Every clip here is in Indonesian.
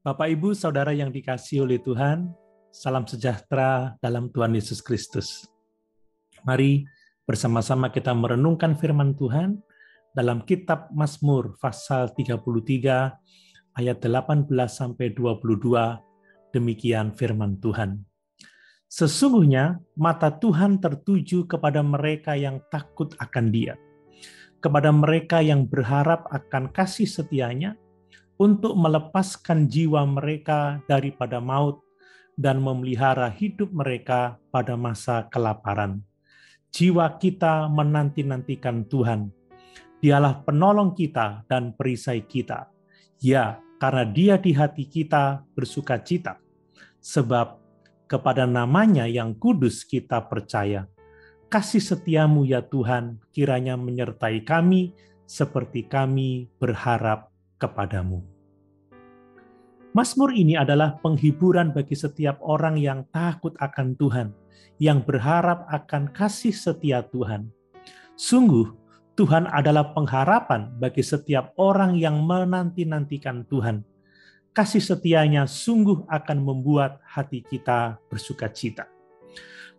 Bapak, Ibu, Saudara yang dikasihi oleh Tuhan, salam sejahtera dalam Tuhan Yesus Kristus. Mari bersama-sama kita merenungkan firman Tuhan dalam kitab Mazmur pasal 33 ayat 18-22. Demikian firman Tuhan. Sesungguhnya mata Tuhan tertuju kepada mereka yang takut akan Dia, kepada mereka yang berharap akan kasih setia-Nya, untuk melepaskan jiwa mereka daripada maut dan memelihara hidup mereka pada masa kelaparan. Jiwa kita menanti-nantikan Tuhan. Dialah penolong kita dan perisai kita. Ya, karena Dia di hati kita bersukacita. Sebab kepada nama-Nya yang kudus kita percaya. Kasih setiamu ya Tuhan kiranya menyertai kami seperti kami berharap kepadamu. Mazmur ini adalah penghiburan bagi setiap orang yang takut akan Tuhan, yang berharap akan kasih setia Tuhan. Sungguh, Tuhan adalah pengharapan bagi setiap orang yang menanti-nantikan Tuhan. Kasih setia-Nya sungguh akan membuat hati kita bersukacita.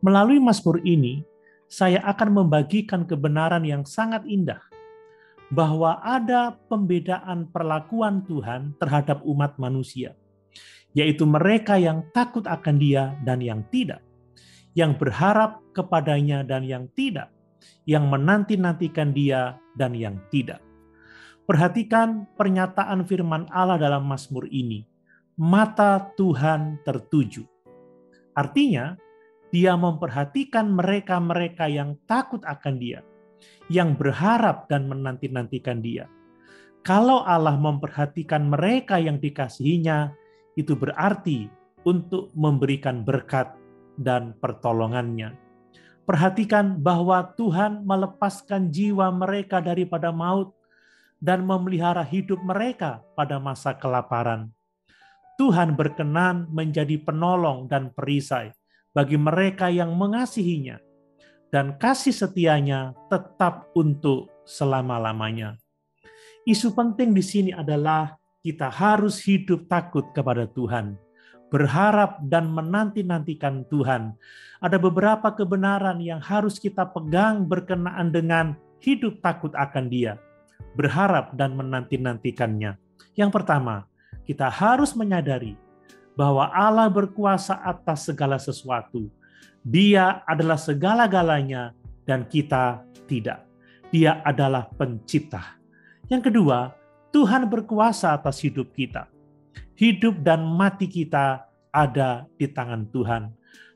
Melalui Mazmur ini, saya akan membagikan kebenaran yang sangat indah, bahwa ada pembedaan perlakuan Tuhan terhadap umat manusia, yaitu mereka yang takut akan Dia dan yang tidak, yang berharap kepadanya dan yang tidak, yang menanti-nantikan Dia dan yang tidak. Perhatikan pernyataan firman Allah dalam Mazmur ini, mata Tuhan tertuju. Artinya, Dia memperhatikan mereka-mereka yang takut akan Dia, yang berharap dan menanti-nantikan Dia. Kalau Allah memperhatikan mereka yang dikasihinya, itu berarti untuk memberikan berkat dan pertolongannya. Perhatikan bahwa Tuhan melepaskan jiwa mereka daripada maut dan memelihara hidup mereka pada masa kelaparan. Tuhan berkenan menjadi penolong dan perisai bagi mereka yang mengasihinya, dan kasih setia-Nya tetap untuk selama-lamanya. Isu penting di sini adalah kita harus hidup takut kepada Tuhan, berharap dan menanti-nantikan Tuhan. Ada beberapa kebenaran yang harus kita pegang berkenaan dengan hidup takut akan Dia, berharap dan menanti-nantikannya. Yang pertama, kita harus menyadari bahwa Allah berkuasa atas segala sesuatu. Dia adalah segala-galanya dan kita tidak. Dia adalah pencipta. Yang kedua, Tuhan berkuasa atas hidup kita. Hidup dan mati kita ada di tangan Tuhan.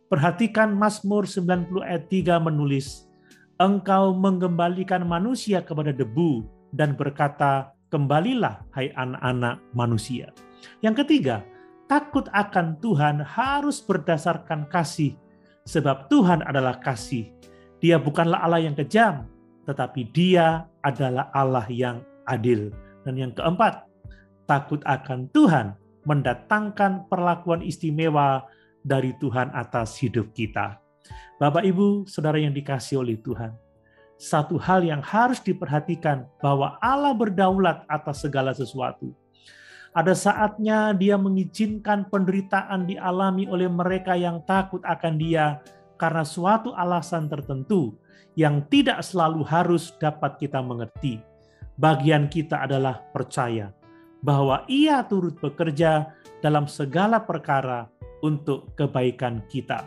Perhatikan Mazmur 90 ayat 3 menulis, Engkau mengembalikan manusia kepada debu dan berkata, kembalilah hai anak-anak manusia. Yang ketiga, takut akan Tuhan harus berdasarkan kasih. Sebab Tuhan adalah kasih. Dia bukanlah Allah yang kejam, tetapi Dia adalah Allah yang adil. Dan yang keempat, takut akan Tuhan mendatangkan perlakuan istimewa dari Tuhan atas hidup kita. Bapak, Ibu, Saudara yang dikasihi oleh Tuhan, satu hal yang harus diperhatikan bahwa Allah berdaulat atas segala sesuatu. Ada saatnya Dia mengizinkan penderitaan dialami oleh mereka yang takut akan Dia karena suatu alasan tertentu yang tidak selalu harus dapat kita mengerti. Bagian kita adalah percaya bahwa Ia turut bekerja dalam segala perkara untuk kebaikan kita.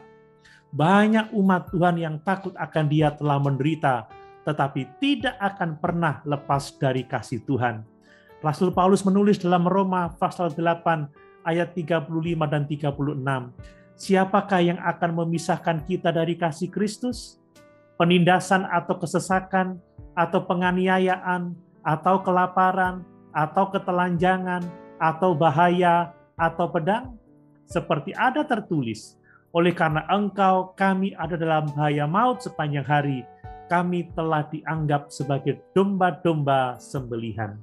Banyak umat Tuhan yang takut akan Dia telah menderita, tetapi tidak akan pernah lepas dari kasih Tuhan. Rasul Paulus menulis dalam Roma pasal 8 ayat 35 dan 36. Siapakah yang akan memisahkan kita dari kasih Kristus? Penindasan atau kesesakan, atau penganiayaan, atau kelaparan, atau ketelanjangan, atau bahaya, atau pedang? Seperti ada tertulis, oleh karena Engkau kami ada dalam bahaya maut sepanjang hari, kami telah dianggap sebagai domba-domba sembelihan.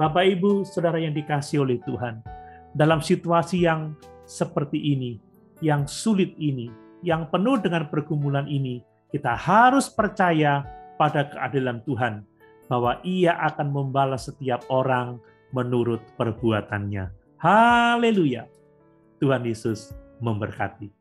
Bapak, Ibu, Saudara yang dikasihi oleh Tuhan, dalam situasi yang seperti ini, yang sulit ini, yang penuh dengan pergumulan ini, kita harus percaya pada keadilan Tuhan, bahwa Ia akan membalas setiap orang menurut perbuatannya. Haleluya. Tuhan Yesus memberkati.